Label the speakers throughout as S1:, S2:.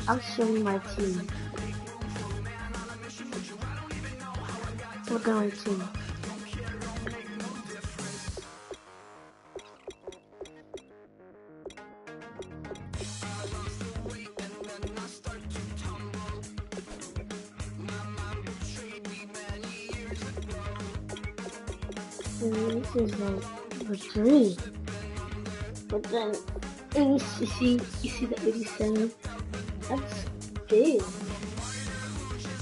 S1: I'll show you my team. Look at my team. This is like a 3. But then you see the 87? That's big.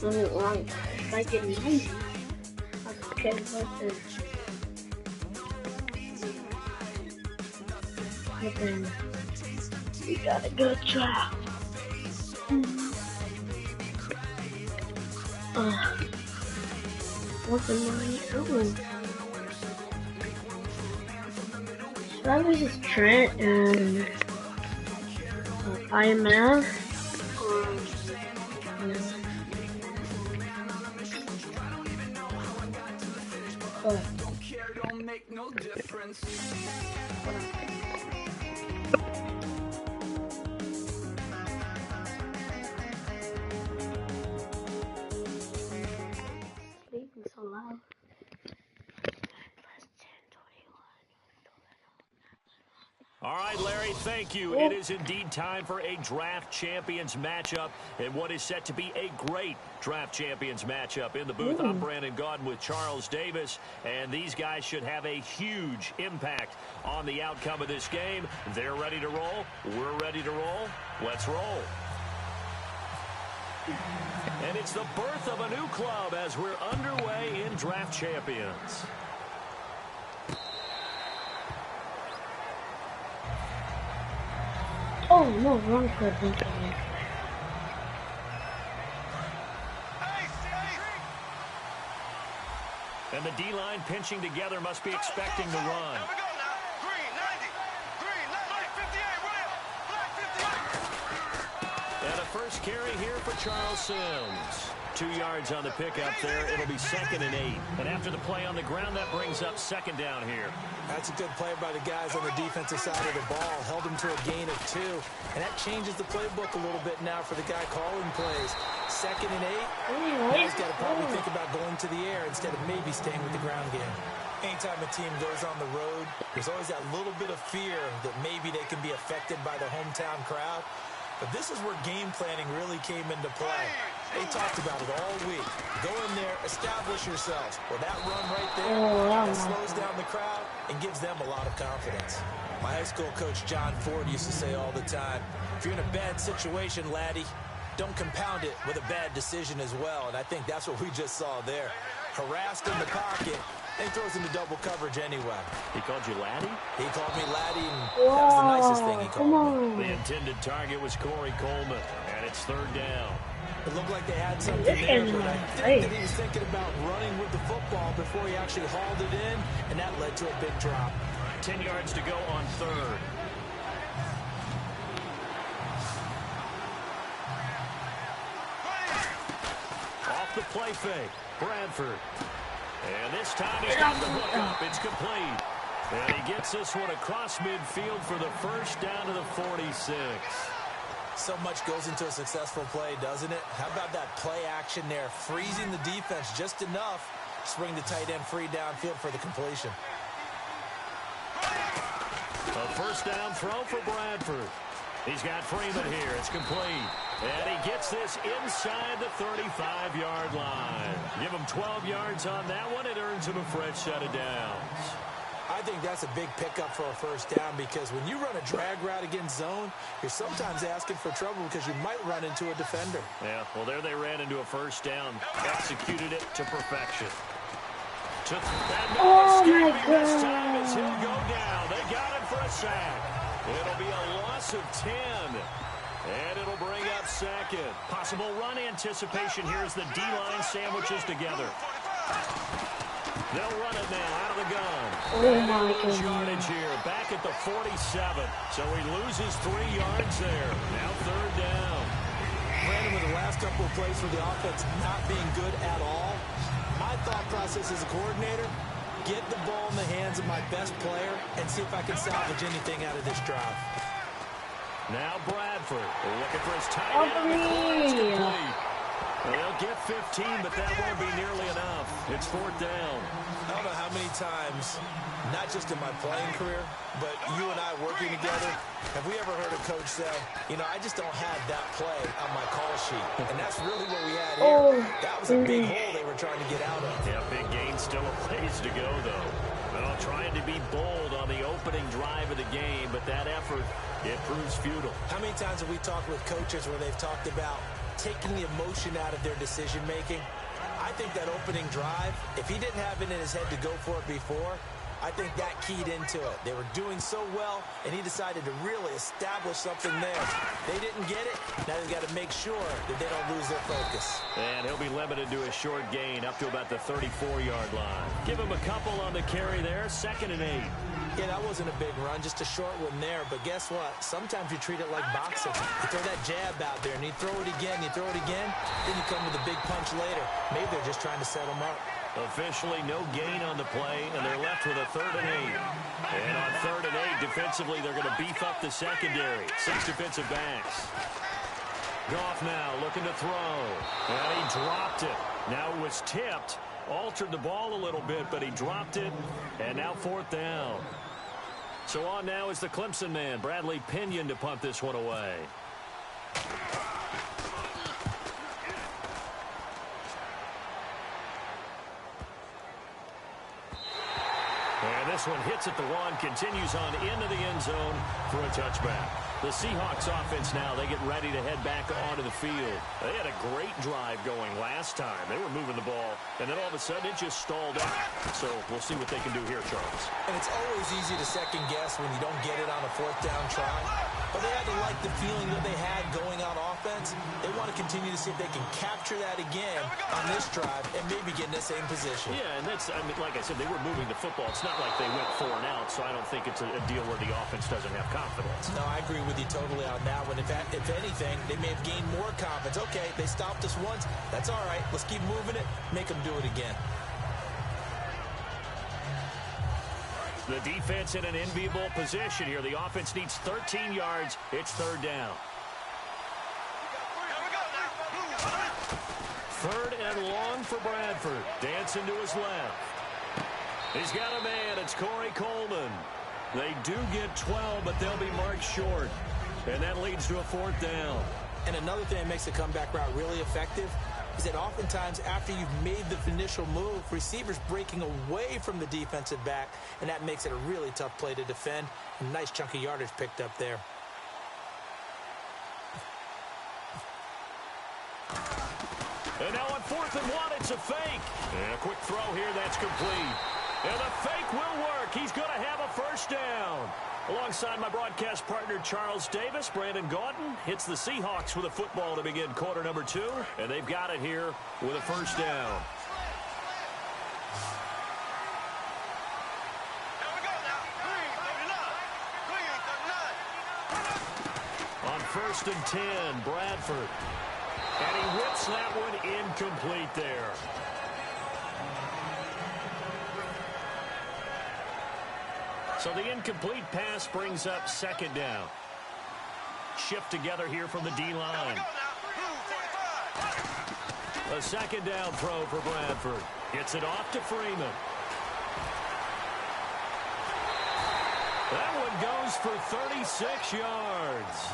S1: I mean, like, if I get 90, I'll care about this. But then we gotta go draft. What's the money? Oh. Travis is Trent and IMF. Don't make no difference. Sleeping so loud.
S2: All right, Larry, thank you. It is indeed time for a Draft Champions matchup and what is set to be a great Draft Champions matchup. In the booth, I'm Brandon Gaudin with Charles Davis, and these guys should have a huge impact on the outcome of this game. They're ready to roll. We're ready to roll. Let's roll. And it's the birth of a new club as we're underway in Draft Champions.
S1: Oh no, wrong person.
S2: And the D-line pinching together must be expecting the run. And a first carry here for Charles Sims. 2 yards on the pickup there. It'll be 2nd and 8. And after the play on the ground, that brings up 2nd down here.
S3: That's a good play by the guys on the defensive side of the ball. Held him to a gain of 2. And that changes the playbook a little bit now for the guy calling plays. 2nd and 8. Now he's got to probably think about going to the air instead of maybe staying with the ground game. Anytime a team goes on the road, there's always that little bit of fear that maybe they can be affected by the hometown crowd. But this is where game planning really came into play. They talked about it all week. Go in there, establish yourselves. Well, that run right there, that slows down the crowd and gives them a lot of confidence. My high school coach, John Ford, used to say all the time, if you're in a bad situation, laddie, don't compound it with a bad decision as well. And I think that's what we just saw there. Harassed in the pocket, and throws into double coverage anyway.
S2: He called you laddie?
S3: He called me laddie, and that was the nicest thing he called me.
S2: The intended target was Corey Coleman, and it's 3rd down.
S3: It looked like they had something there, but I think that he was thinking about running with the football before he actually hauled it in, and that led to a big drop.
S2: 10 yards to go on 3rd. Off the play fake, Bradford. And this time he's got the hook up. It's complete. And he gets this one across midfield for the first down to the 46.
S3: So much goes into a successful play, doesn't it? How about that play action there? Freezing the defense just enough to spring the tight end free downfield for the completion.
S2: A first down throw for Bradford. He's got Freeman here. It's complete. And he gets this inside the 35-yard line. Give him 12 yards on that one. It earns him a fresh set of downs.
S3: I think that's a big pickup for a first down because when you run a drag route against zone, you're sometimes asking for trouble because you might run into a defender.
S2: Yeah, well, there they ran into a first down. Executed it to perfection.
S1: Oh, my God.
S2: This time as he'll go down. They got him for a sack. It'll be a loss of 10. And it'll bring up 2nd. Possible run anticipation here as the D-line sandwiches together. They'll run it now out of the gun.
S1: Oh, my God.
S2: Yardage here, back at the 47. So he loses 3 yards there. Now 3rd down.
S3: Brandon, with the last couple of plays for the offense not being good at all, my thought process as a coordinator, get the ball in the hands of my best player and see if I can salvage anything out of this drive.
S2: Now Bradford looking for his tight end on the corner. It's complete. They'll get 15, but that won't be nearly enough. It's 4th down.
S3: I don't know how many times, not just in my playing career, but you and I working together, have we ever heard a coach say, you know, I just don't have that play on my call sheet. And that's really what we had here. That was a big hole they were trying to get out of.
S2: Yeah, big gain, still a ways to go, though. Well, trying to be bold on the opening drive of the game, but that effort, it proves futile.
S3: How many times have we talked with coaches where they've talked about taking the emotion out of their decision-making? I think that opening drive, if he didn't have it in his head to go for it before, I think that keyed into it. They were doing so well, and he decided to really establish something there. They didn't get it. Now they've got to make sure that they don't lose their focus.
S2: And he'll be limited to a short gain up to about the 34-yard line. Give him a couple on the carry there, 2nd and 8.
S3: Yeah, that wasn't a big run, just a short one there. But guess what? Sometimes you treat it like boxing. You throw that jab out there, and you throw it again, then you come with a big punch later. Maybe they're just trying to set him up.
S2: Officially no gain on the play, and they're left with a 3rd and 8. And on 3rd and 8, defensively, they're going to beef up the secondary. 6 defensive backs. Goff now looking to throw. And he dropped it. Now it was tipped. Altered the ball a little bit, but he dropped it. And now 4th down. So on now is the Clemson man, Bradley Pinion, to punt this one away. And this one hits at the 1, continues on into the end zone for a touchback. The Seahawks offense now, they get ready to head back onto the field. They had a great drive going last time. They were moving the ball, and then all of a sudden it just stalled out. So we'll see what they can do here, Charles.
S3: And it's always easy to second guess when you don't get it on a 4th down try. But they had to like the feeling that they had going on offense. They want to continue to see if they can capture that again on this drive and maybe get in the same position.
S2: Yeah, and that's, I mean, like I said, they were moving the football. It's not like they went 4 and out, so I don't think it's a deal where the offense doesn't have confidence.
S3: No, I agree with you totally on that one. If anything, they may have gained more confidence. Okay, they stopped us once. That's all right. Let's keep moving it. Make them do it again.
S2: The defense in an enviable position here. The offense needs 13 yards. It's 3rd down. 3rd and long for Bradford. Dancing to his left. He's got a man. It's Corey Coleman. They do get 12, but they'll be marked short. And that leads to a 4th down.
S3: And another thing that makes the comeback route really effective is that oftentimes after you've made the initial move, receivers breaking away from the defensive back, and that makes it a really tough play to defend. A nice chunk of yardage picked up there.
S2: And now on 4th and 1, it's a fake. And a quick throw here, that's complete. And the fake will work. He's going to have a 1st down. Alongside my broadcast partner, Charles Davis, Brandon Gaudin hits the Seahawks with a football to begin quarter number 2. And they've got it here with a 1st down. On 1st and 10, Bradford. And he whips that one incomplete there. So the incomplete pass brings up 2nd down. Shift together here from the D-line. A 2nd down throw for Bradford. Gets it off to Freeman. That one goes for 36 yards.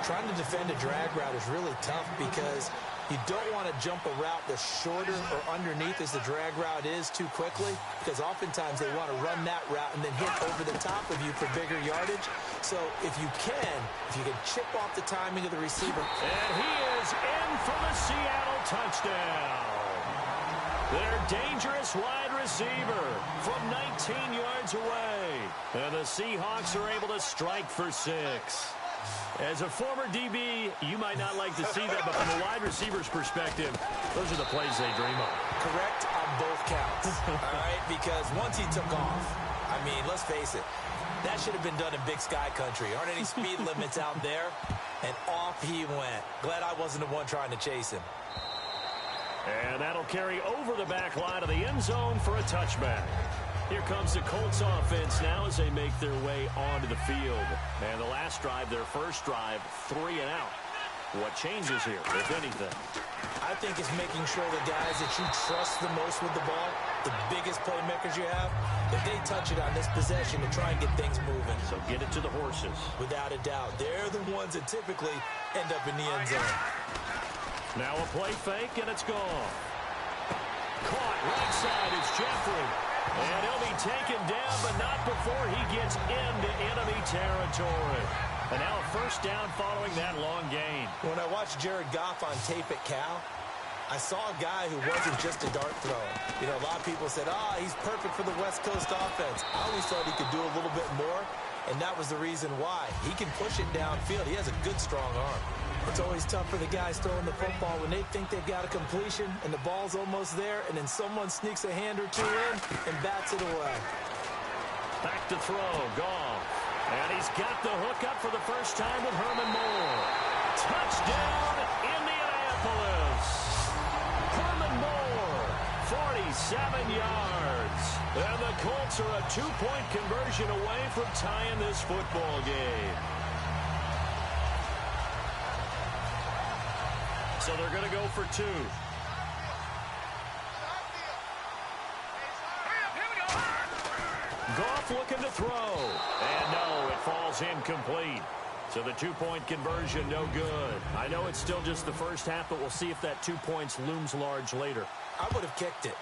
S3: Trying to defend a drag route is really tough because you don't want to jump a route that's shorter or underneath as the drag route is too quickly, because oftentimes they want to run that route and then hit over the top of you for bigger yardage. So if you can chip off the timing of the receiver.
S2: And he is in for the Seattle touchdown. Their dangerous wide receiver from 19 yards away. And the Seahawks are able to strike for 6. As a former DB, you might not like to see that, but from a wide receiver's perspective, those are the plays they dream of.
S3: Correct on both counts, all right? Because once he took off, I mean, let's face it, that should have been done in Big Sky Country. Aren't any speed limits out there? And off he went. Glad I wasn't the one trying to chase him.
S2: And that'll carry over the back line of the end zone for a touchback. Here comes the Colts offense now as they make their way onto the field. And the last drive, their first drive, 3 and out. What changes here, if anything?
S3: I think it's making sure the guys that you trust the most with the ball, the biggest playmakers you have, if they touch it on this possession to try and get things moving.
S2: So get it to the horses.
S3: Without a doubt. They're the ones that typically end up in the end zone.
S2: Now a play fake, and it's gone. Caught right side is Jeffrey. And he'll be taken down, but not before he gets into enemy territory. And now a first down following that long gain.
S3: When I watched Jared Goff on tape at Cal, I saw a guy who wasn't just a dart thrower. You know, a lot of people said, he's perfect for the West Coast offense. I always thought he could do a little bit more, and that was the reason why. He can push it downfield. He has a good, strong arm. It's always tough for the guys throwing the football when they think they've got a completion and the ball's almost there, and then someone sneaks a hand or two in and bats it away.
S2: Back to throw, Goff. And he's got the hook up for the first time with Herman Moore. Touchdown, Indianapolis. Herman Moore, 47 yards. And the Colts are a 2-point conversion away from tying this football game. So they're going to go for 2. Goff looking to throw. And no, it falls incomplete. So the 2-point conversion, no good. I know it's still just the first half, but we'll see if that 2 points looms large later.
S3: I would have kicked it.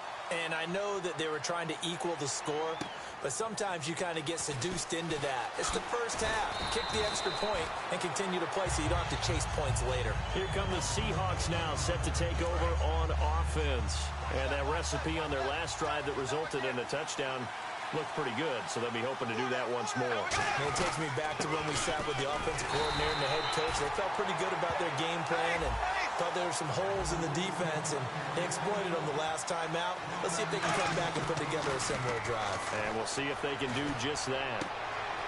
S3: And I know that they were trying to equal the score, but sometimes you kind of get seduced into that. It's the first half. Kick the extra point and continue to play so you don't have to chase points later.
S2: Here come the Seahawks now, set to take over on offense. And that recipe on their last drive that resulted in a touchdown looked pretty good, so they'll be hoping to do that once more.
S3: And it takes me back to when we sat with the offensive coordinator and the head coach. They felt pretty good about their game plan and thought there were some holes in the defense, and they exploited them the last time out. Let's see if they can come back and put together a similar drive.
S2: And we'll see if they can do just that.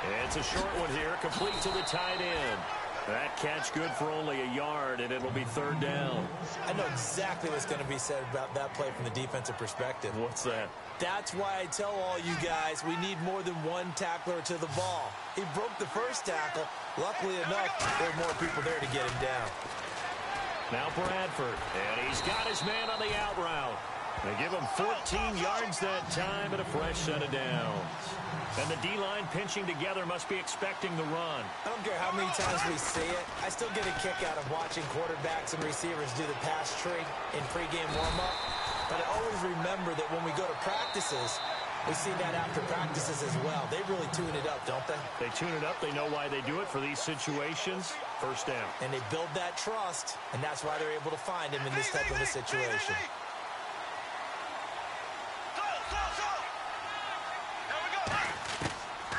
S2: And it's a short one here, complete to the tight end. That catch good for only a yard, and it'll be 3rd down.
S3: I know exactly what's going to be said about that play from the defensive perspective.
S2: What's that?
S3: That's why I tell all you guys we need more than one tackler to the ball. He broke the first tackle. Luckily enough, there are more people there to get him down.
S2: Now Bradford, and he's got his man on the out route. They give him 14 yards that time and a fresh set of downs. And the D-line pinching together must be expecting the run.
S3: I don't care how many times we see it. I still get a kick out of watching quarterbacks and receivers do the pass tree in pregame warm-up. But I always remember that when we go to practices, we see that after practices as well. They really tune it up, don't they?
S2: They tune it up. They know why they do it for these situations. First down.
S3: And they build that trust, and that's why they're able to find him in this type of a situation.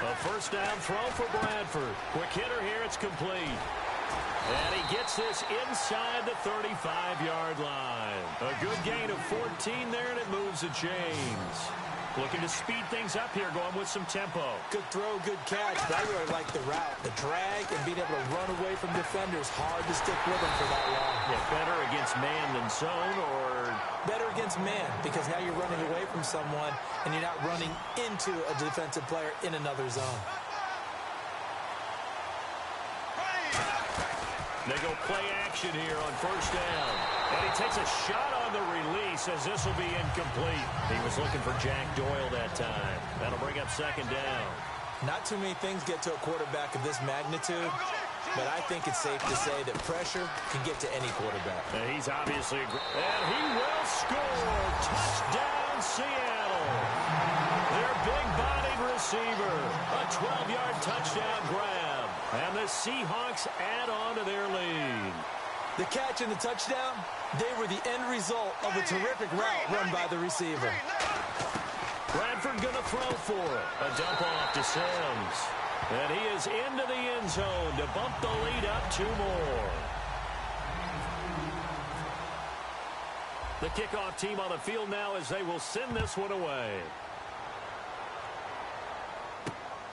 S2: A first down throw for Bradford. Quick hitter here. It's complete. And he gets this inside the 35-yard line. A good gain of 14 there, and it moves the chains. Looking to speed things up here, going with some tempo.
S3: Good throw, good catch, but I really like the route. The drag and being able to run away from defenders. Hard to stick with them for that long.
S2: Yeah, better against man than zone, or...
S3: Better against man, because now you're running away from someone, and you're not running into a defensive player in another zone.
S2: They go play action here on first down. And he takes a shot on the release as this will be incomplete. He was looking for Jack Doyle that time. That'll bring up 2nd down.
S3: Not too many things get to a quarterback of this magnitude, but I think it's safe to say that pressure can get to any quarterback.
S2: And he's obviously... And he will score! Touchdown, Seattle! Their big-bodied receiver. A 12-yard touchdown grab. And the Seahawks add on to their lead.
S3: The catch and the touchdown, they were the end result of a terrific route run by the receiver.
S2: Bradford going to throw for it. A dump off to Sims. And he is into the end zone to bump the lead up 2 more. The kickoff team on the field now as they will send this one away.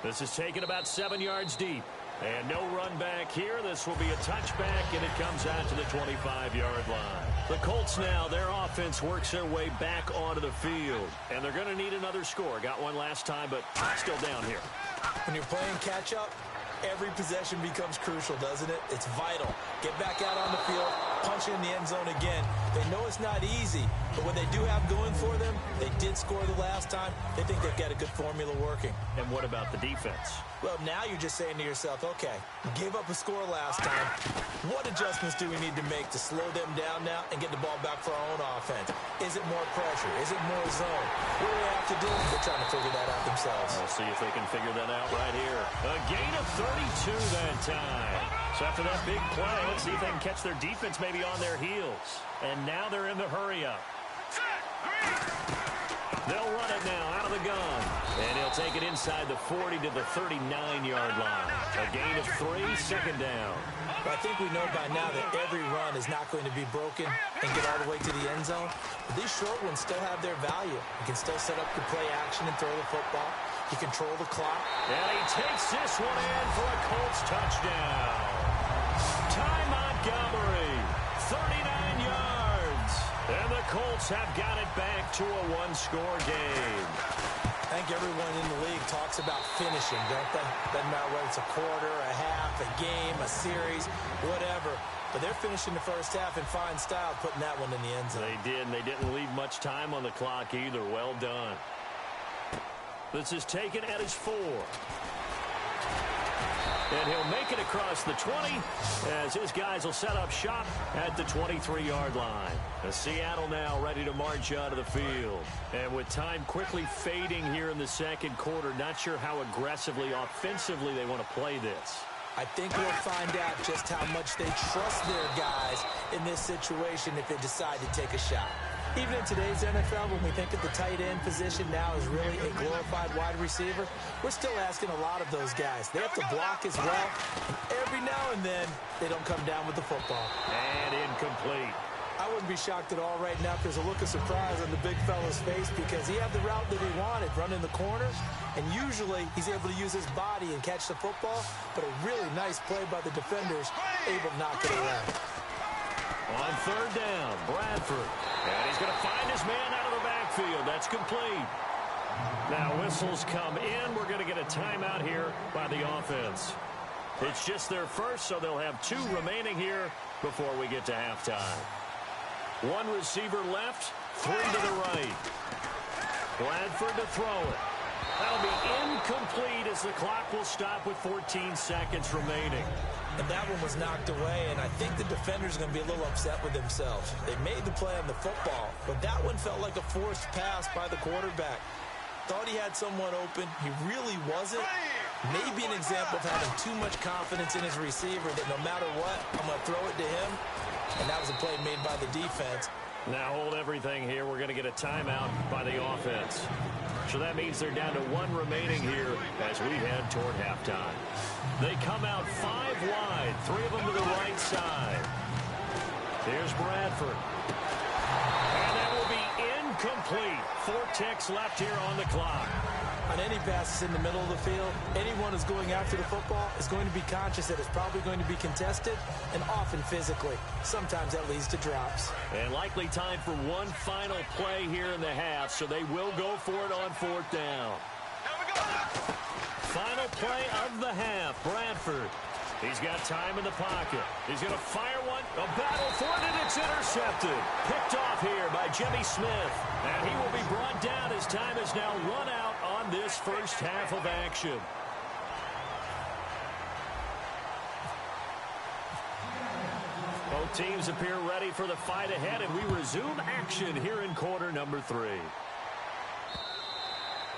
S2: This is taken about 7 yards deep. And no run back here. This will be a touchback, and it comes out to the 25-yard line. The Colts now, their offense works their way back onto the field. And they're going to need another score. Got one last time, but still down here.
S3: When you're playing catch-up, every possession becomes crucial, doesn't it? It's vital. Get back out on the field, punch in the end zone again. They know it's not easy, but what they do have going for them, they did score the last time. They think they've got a good formula working.
S2: And what about the defense?
S3: Well, now you're just saying to yourself, okay, we gave up a score last time. What adjustments do we need to make to slow them down now and get the ball back for our own offense? Is it more pressure? Is it more zone? What do they have to do? They're trying to figure that out themselves.
S2: We'll see if they can figure that out right here. A gain of 32 that time. So after that big play, let's see if they can catch their defense maybe on their heels. And now they're in the hurry-up. They'll run it now out of the gun. And he'll take it inside the 40 to the 39-yard line. A gain of 3, second down.
S3: But I think we know by now that every run is not going to be broken and get all the way to the end zone. But these short ones still have their value. You can still set up your play action and throw the football. You control the clock.
S2: And he takes this one in for a Colts touchdown. Ty Montgomery, 39 yards. And the Colts have got it back to a one-score game.
S3: I think everyone in the league talks about finishing, don't they? Doesn't matter whether it's a quarter, a half, a game, a series, whatever. But they're finishing the first half in fine style, putting that one in the end zone.
S2: They did, and they didn't leave much time on the clock either. Well done. This is taken at his 4. And he'll make it across the 20 as his guys will set up shop at the 23-yard line. The Seattle now ready to march out of the field. And with time quickly fading here in the second quarter, not sure how aggressively, offensively they want to play this.
S3: I think we'll find out just how much they trust their guys in this situation if they decide to take a shot. Even in today's NFL, when we think of the tight end position now as really a glorified wide receiver, we're still asking a lot of those guys. They have to block as well, and every now and then, they don't come down with the football.
S2: And incomplete.
S3: I wouldn't be shocked at all right now if there's a look of surprise on the big fella's face because he had the route that he wanted, running the corner, and usually he's able to use his body and catch the football, but a really nice play by the defenders, able to knock it around.
S2: On third down, Bradford. And he's going to find his man out of the backfield. That's complete. Now whistles come in. We're going to get a timeout here by the offense. It's just their first, so they'll have 2 remaining here before we get to halftime. 1 receiver left, 3 to the right. Bradford to throw it. That'll be incomplete as the clock will stop with 14 seconds remaining.
S3: And that one was knocked away, and I think the defender's going to be a little upset with themselves. They made the play on the football, but that one felt like a forced pass by the quarterback. Thought he had someone open. He really wasn't. Maybe an example of having too much confidence in his receiver that no matter what, I'm going to throw it to him. And that was a play made by the defense.
S2: Now hold everything here. We're going to get a timeout by the offense. So that means they're down to 1 remaining here as we head toward halftime. They come out 5 wide, 3 of them to the right side. Here's Bradford. And that will be incomplete. 4 ticks left here on the clock.
S3: On any passes in the middle of the field, anyone who's going after the football is going to be conscious that it's probably going to be contested and often physically. Sometimes that leads to drops.
S2: And likely time for one final play here in the half, so they will go for it on 4th down. Final play of the half, Bradford. He's got time in the pocket. He's going to fire one. A battle for it, and it's intercepted. Picked off here by Jimmy Smith. And he will be brought down as time is now run out on this first half of action. Both teams appear ready for the fight ahead, and we resume action here in quarter number 3.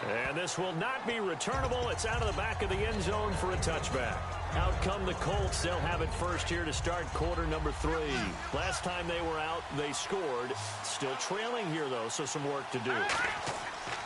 S2: And this will not be returnable. It's out of the back of the end zone for a touchback. Out come the Colts. They'll have it first here to start quarter number 3. Last time they were out, they scored. Still trailing here, though, so some work to do.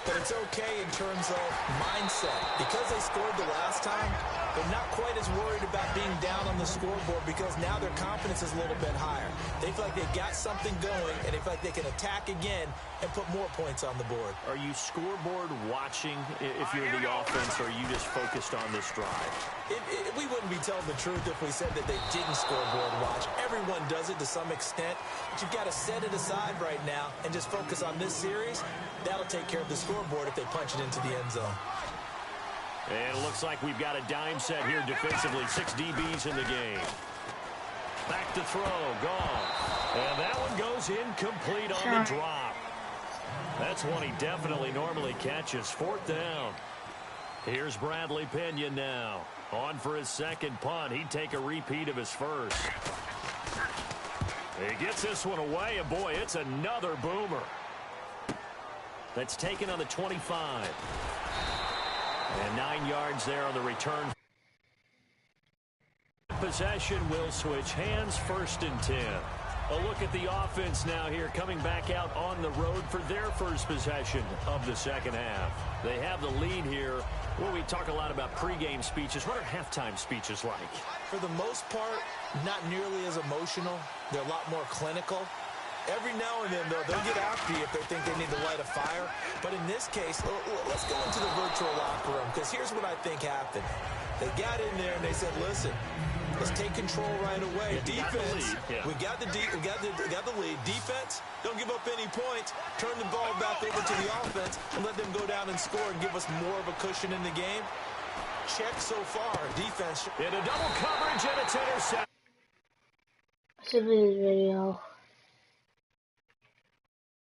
S3: But it's okay in terms of mindset. Because they scored the last time, they're not quite as worried about being down on the scoreboard because now their confidence is a little bit higher. They feel like they've got something going, and they feel like they can attack again and put more points on the board.
S2: Are you scoreboard watching if you're the offense, or are you just focused on this drive?
S3: We wouldn't be telling the truth if we said that they didn't scoreboard watch. Everyone does it to some extent, but you've got to set it aside right now and just focus on this series. That'll take care of the scoreboard if they punch it into the end zone.
S2: And it looks like we've got a dime set here defensively. 6 DBs in the game. Back to throw. Gone. And that one goes incomplete on the drop. That's one he definitely normally catches. 4th down. Here's Bradley Pena now. On for his second punt. He'd take a repeat of his first. He gets this one away, and boy, it's another boomer. That's taken on the 25. And 9 yards there on the return. Possession will switch hands. 1st and 10. A look at the offense now here, coming back out on the road for their first possession of the second half. They have the lead here. Well, we talk a lot about pregame speeches. What are halftime speeches like?
S3: For the most part, not nearly as emotional. They're a lot more clinical. Every now and then, though, they'll get after you if they think they need to light a fire. But in this case, let's go into the virtual locker room, because here's what I think happened. They got in there and they said, listen, let's take control right away. Defense, we got the lead. Defense, don't give up any points. Turn the ball back over to the offense and let them go down and score and give us more of a cushion in the game. Check so far. Defense.
S2: In a double coverage, and it's intercepted.
S1: That's a video.